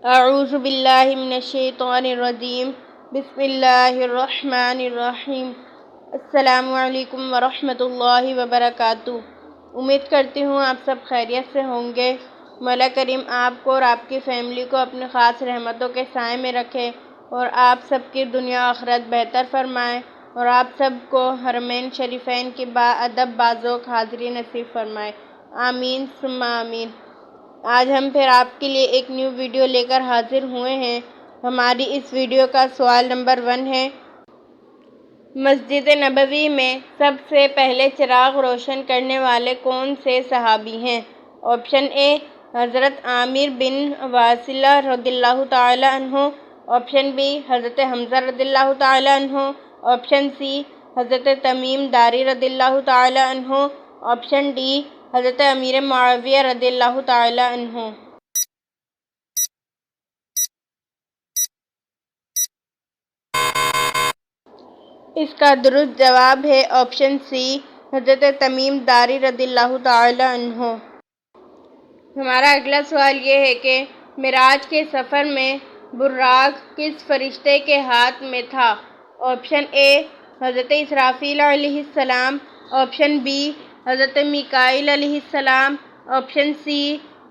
اعوذ باللہ من الشیطان الرجیم بسم اللہ الرحمن الرحیم السلام علیکم ورحمۃ اللہ وبرکاتہ۔ امید کرتی ہوں آپ سب خیریت سے ہوں گے۔ مولا کریم آپ کو اور آپ کی فیملی کو اپنے خاص رحمتوں کے سائے میں رکھے اور آپ سب کی دنیا آخرت بہتر فرمائے اور آپ سب کو حرمین شریفین کی باادب باذوق حاضری نصیب فرمائے، آمین ثم آمین۔ آج ہم پھر آپ کے لیے ایک نیو ویڈیو لے کر حاضر ہوئے ہیں۔ ہماری اس ویڈیو کا سوال نمبر 1 ہے، مسجد نبوی میں سب سے پہلے چراغ روشن کرنے والے کون سے صحابی ہیں؟ آپشن اے حضرت عامر بن واصلہ رضی اللہ تعالی عنہ، آپشن بی حضرت حمزہ رضی اللہ تعالی عنہ، آپشن سی حضرت تمیم داری رضی اللہ تعالی عنہ، آپشن ڈی حضرت امیر معاویہ رضی اللہ تعالی عنہ۔ اس کا درست جواب ہے آپشن سی حضرت تمیم داری رضی اللہ تعالی عنہ۔ ہمارا اگلا سوال یہ ہے کہ معراج کے سفر میں براق کس فرشتے کے ہاتھ میں تھا؟ آپشن اے حضرت اسرافیل علیہ السلام، آپشن بی حضرت میکائیل علیہ السلام، آپشن سی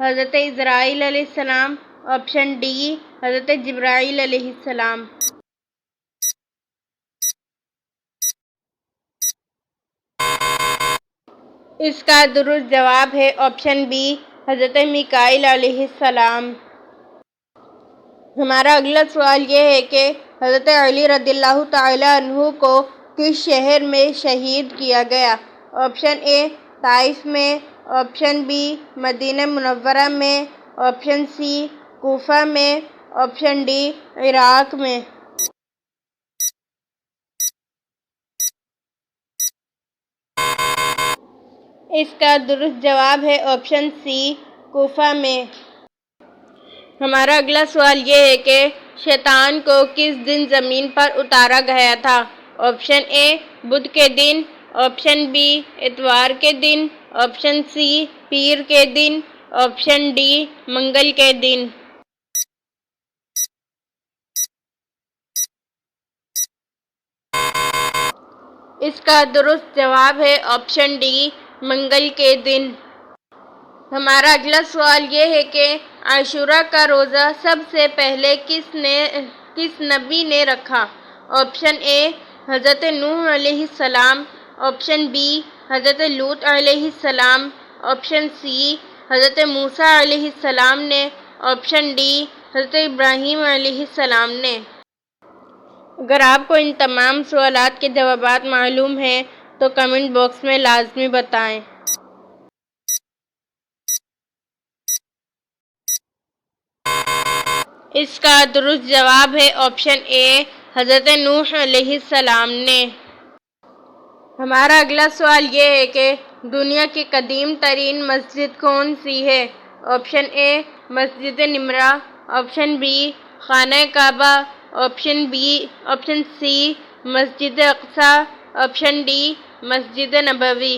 حضرت عزرائیل علیہ السلام، آپشن ڈی حضرت جبرائیل علیہ السلام۔ اس کا درست جواب ہے آپشن بی حضرت میکائیل علیہ السلام۔ ہمارا اگلا سوال یہ ہے کہ حضرت علی رضی اللہ تعالی عنہ کو کس شہر میں شہید کیا گیا؟ آپشن اے طائف میں، آپشن بی مدینہ منورہ میں، آپشن سی کوفہ میں، آپشن ڈی عراق میں۔ اس کا درست جواب ہے آپشن سی کوفہ میں۔ ہمارا اگلا سوال یہ ہے کہ شیطان کو کس دن زمین پر اتارا گیا تھا؟ آپشن اے بدھ کے دن، آپشن بی اتوار کے دن، آپشن سی پیر کے دن، آپشن ڈی منگل کے دن۔ اس کا درست جواب ہے آپشن ڈی منگل کے دن۔ ہمارا اگلا سوال یہ ہے کہ عاشوراء کا روزہ سب سے پہلے کس نبی نے رکھا؟ آپشن اے حضرت نوح علیہ السلام، آپشن بی حضرت لوط علیہ السلام، آپشن سی حضرت موسیٰ علیہ السلام نے، آپشن ڈی حضرت ابراہیم علیہ السلام نے۔ اگر آپ کو ان تمام سوالات کے جوابات معلوم ہیں تو کمنٹ باکس میں لازمی بتائیں۔ اس کا درست جواب ہے آپشن اے حضرت نوح علیہ السلام نے۔ ہمارا اگلا سوال یہ ہے کہ دنیا کی قدیم ترین مسجد کون سی ہے؟ آپشن اے مسجد نمرہ، آپشن بی خانہ کعبہ، آپشن سی مسجد اقصی، آپشن ڈی مسجد نبوی۔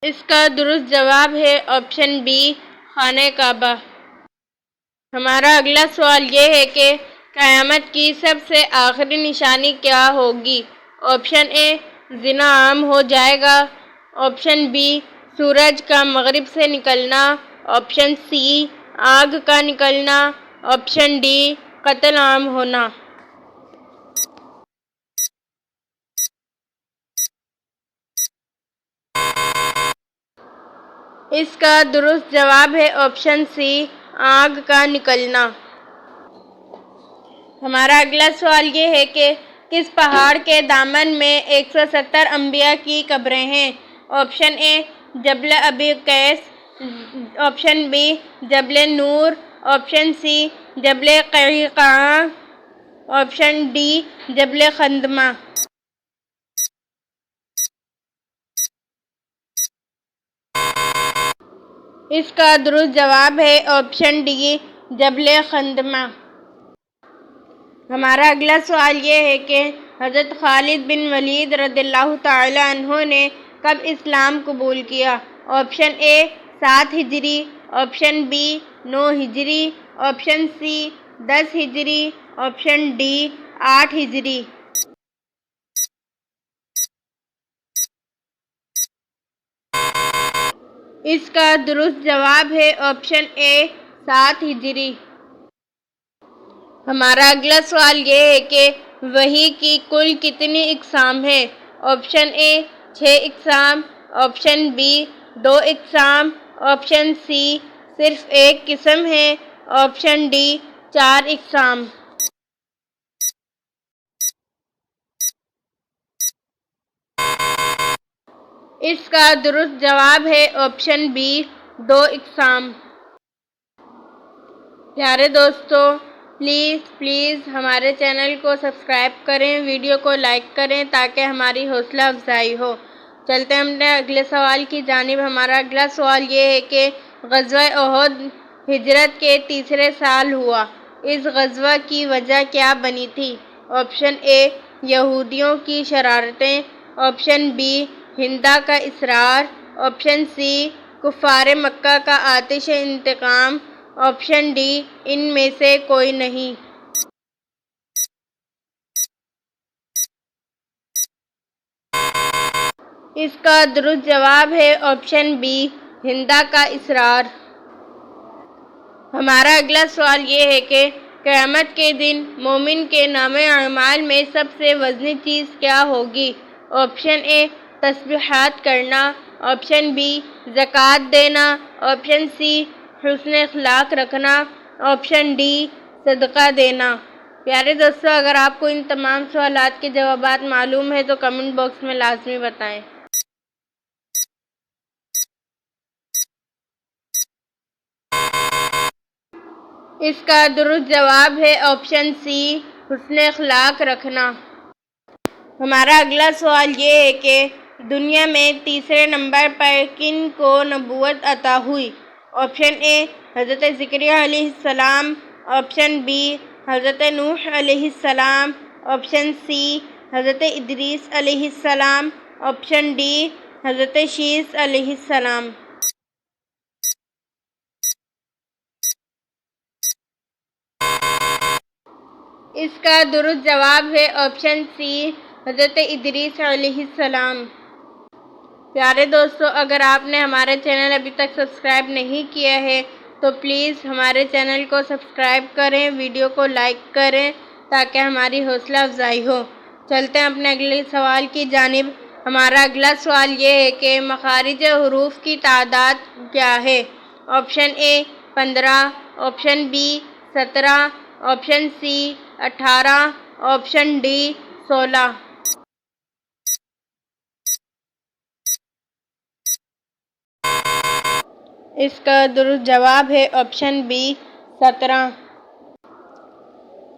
اس کا درست جواب ہے آپشن بی خانہ کعبہ۔ ہمارا اگلا سوال یہ ہے کہ قیامت کی سب سے آخری نشانی کیا ہوگی؟ آپشن اے زنا عام ہو جائے گا، آپشن بی سورج کا مغرب سے نکلنا، آپشن سی آگ کا نکلنا، آپشن ڈی قتل عام ہونا۔ اس کا درست جواب ہے آپشن سی آگ کا نکلنا۔ ہمارا اگلا سوال یہ ہے کہ کس پہاڑ کے دامن میں 170 انبیاء کی قبریں ہیں؟ آپشن اے جبل ابی قیس، آپشن بی جبل نور، آپشن سی جبل قیقاع، آپشن ڈی جبل خندمہ۔ اس کا درست جواب ہے آپشن ڈی جبل خندمہ۔ ہمارا اگلا سوال یہ ہے کہ حضرت خالد بن ولید رضی اللہ تعالی عنہ نے کب اسلام قبول کیا؟ آپشن اے 7 ہجری، آپشن بی 9 ہجری، آپشن سی 10 ہجری، آپشن ڈی 8 ہجری۔ اس کا درست جواب ہے آپشن اے 7 ہجری۔ ہمارا اگلا سوال یہ ہے کہ وحی کی کل کتنی اقسام ہیں؟ آپشن اے 6 اقسام، آپشن بی 2 اقسام، آپشن سی صرف 1 قسم ہے، آپشن ڈی 4 اقسام۔ اس کا درست جواب ہے آپشن بی 2 اقسام۔ پیارے دوستو، پلیز ہمارے چینل کو سبسکرائب کریں، ویڈیو کو لائک کریں تاکہ ہماری حوصلہ افزائی ہو۔ چلتے ہیں اپنے اگلے سوال کی جانب۔ ہمارا اگلا سوال یہ ہے کہ غزوہ احد ہجرت کے تیسرے سال ہوا، اس غزوہ کی وجہ کیا بنی تھی؟ آپشن اے یہودیوں کی شرارتیں، آپشن بی ہندا کا اصرار، آپشن سی کفار مکہ کا آتش انتقام، آپشن ڈی ان میں سے کوئی نہیں۔ اس کا درست جواب ہے آپشن بی ہندا کا اصرار۔ ہمارا اگلا سوال یہ ہے کہ قیامت کے دن مومن کے نامہ اعمال میں سب سے وزنی چیز کیا ہوگی؟ آپشن اے تسبیحات کرنا، آپشن بی زکوٰۃ دینا، آپشن سی حسن اخلاق رکھنا، آپشن ڈی صدقہ دینا۔ پیارے دوستو، اگر آپ کو ان تمام سوالات کے جوابات معلوم ہیں تو کمنٹ باکس میں لازمی بتائیں۔ اس کا درست جواب ہے آپشن سی حسن اخلاق رکھنا۔ ہمارا اگلا سوال یہ ہے کہ دنیا میں تیسرے نمبر پر کن کو نبوت عطا ہوئی؟ آپشن اے حضرت زکریا علیہ السلام، آپشن بی حضرت نوح علیہ السلام، آپشن سی حضرت ادریس علیہ السلام، آپشن ڈی حضرت شیس علیہ السلام۔ اس کا درست جواب ہے آپشن سی حضرت ادریس علیہ السلام۔ پیارے دوستو، اگر آپ نے ہمارے چینل ابھی تک سبسکرائب نہیں کیا ہے تو پلیز ہمارے چینل کو سبسکرائب کریں، ویڈیو کو لائک کریں تاکہ ہماری حوصلہ افزائی ہو۔ چلتے ہیں اپنے اگلے سوال کی جانب۔ ہمارا اگلا سوال یہ ہے کہ مخارج حروف کی تعداد کیا ہے؟ Option A 15، option B 17، option C 18، option D 16۔ اس کا درست جواب ہے آپشن بی 17۔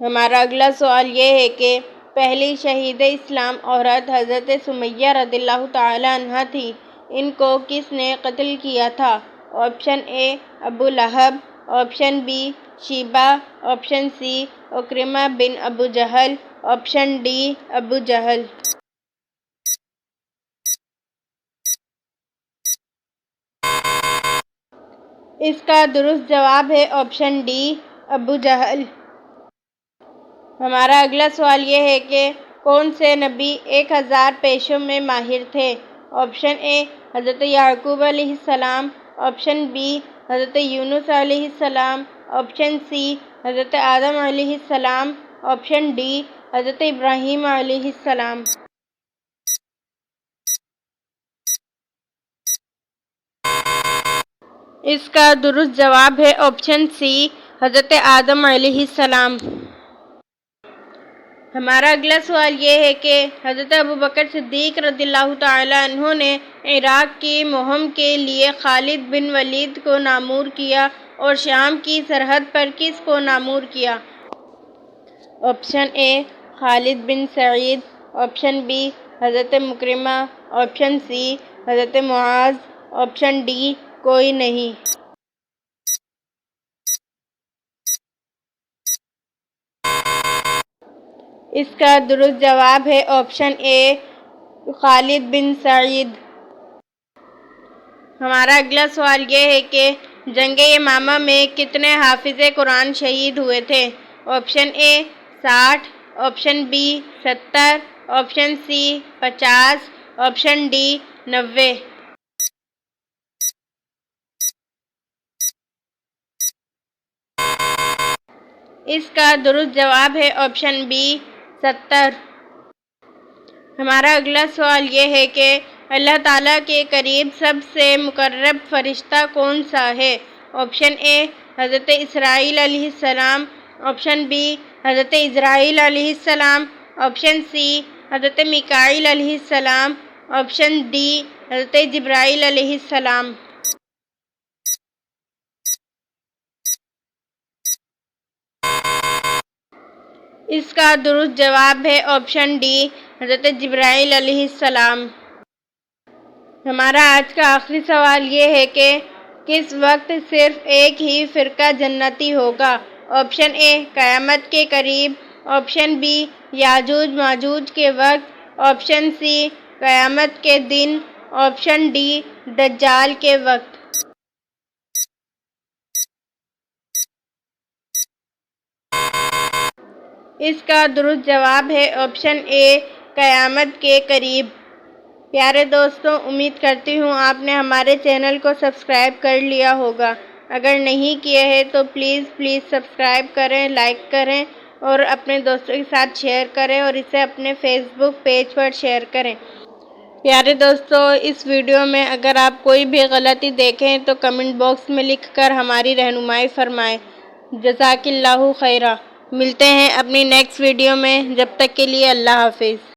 ہمارا اگلا سوال یہ ہے کہ پہلی شہید اسلام عورت حضرت سمیہ رضی اللہ تعالی عنہا تھی، ان کو کس نے قتل کیا تھا؟ Option A Abu Lahab, option B Shaybah, option C Ikrimah bin Abu Jahl, option D Abu Jahl. اس کا درست جواب ہے آپشن ڈی ابو جہل۔ ہمارا اگلا سوال یہ ہے کہ کون سے نبی 1000 پیشوں میں ماہر تھے؟ آپشن اے حضرت یعقوب علیہ السلام، آپشن بی حضرت یونس علیہ السلام، آپشن سی حضرت آدم علیہ السلام، آپشن ڈی حضرت ابراہیم علیہ السلام۔ اس کا درست جواب ہے آپشن سی حضرت آدم علیہ السلام۔ ہمارا اگلا سوال یہ ہے کہ حضرت ابوبکر صدیق رضی اللہ تعالی عنہ نے عراق کی مہم کے لیے خالد بن ولید کو مامور کیا اور شام کی سرحد پر کس کو مامور کیا؟ آپشن اے خالد بن سعید، آپشن بی حضرت مکرمہ، آپشن سی حضرت معاذ، آپشن ڈی کوئی نہیں۔ اس کا درست جواب ہے آپشن اے خالد بن سعید۔ ہمارا اگلا سوال یہ ہے کہ جنگ یمامہ میں کتنے حافظ قرآن شہید ہوئے تھے؟ Option A 60، option B 70، option C 50، option D 90۔ اس کا درست جواب ہے آپشن بی 70۔ ہمارا اگلا سوال یہ ہے کہ اللہ تعالیٰ کے قریب سب سے مقرب فرشتہ کون سا ہے؟ آپشن اے حضرت اسرائیل علیہ السلام، آپشن بی حضرت عزرائیل علیہ السلام، آپشن سی حضرت میکائیل علیہ السلام، آپشن ڈی حضرت جبرائیل علیہ السلام۔ اس کا درست جواب ہے آپشن ڈی حضرت جبرائیل علیہ السلام۔ ہمارا آج کا آخری سوال یہ ہے کہ کس وقت صرف ایک ہی فرقہ جنتی ہوگا؟ آپشن اے قیامت کے قریب، آپشن بی یاجوج ماجوج کے وقت، آپشن سی قیامت کے دن، آپشن ڈی دجال کے وقت۔ اس کا درست جواب ہے آپشن اے قیامت کے قریب۔ پیارے دوستوں، امید کرتی ہوں آپ نے ہمارے چینل کو سبسکرائب کر لیا ہوگا۔ اگر نہیں کیے ہیں تو پلیز سبسکرائب کریں، لائک کریں اور اپنے دوستوں کے ساتھ شیئر کریں اور اسے اپنے فیس بک پیج پر شیئر کریں۔ پیارے دوستوں، اس ویڈیو میں اگر آپ کوئی بھی غلطی دیکھیں تو کمنٹ باکس میں لکھ کر ہماری رہنمائی فرمائیں۔ جزاک اللہ خیرہ۔ ملتے ہیں اپنی نیکسٹ ویڈیو میں، جب تک کے لیے اللہ حافظ۔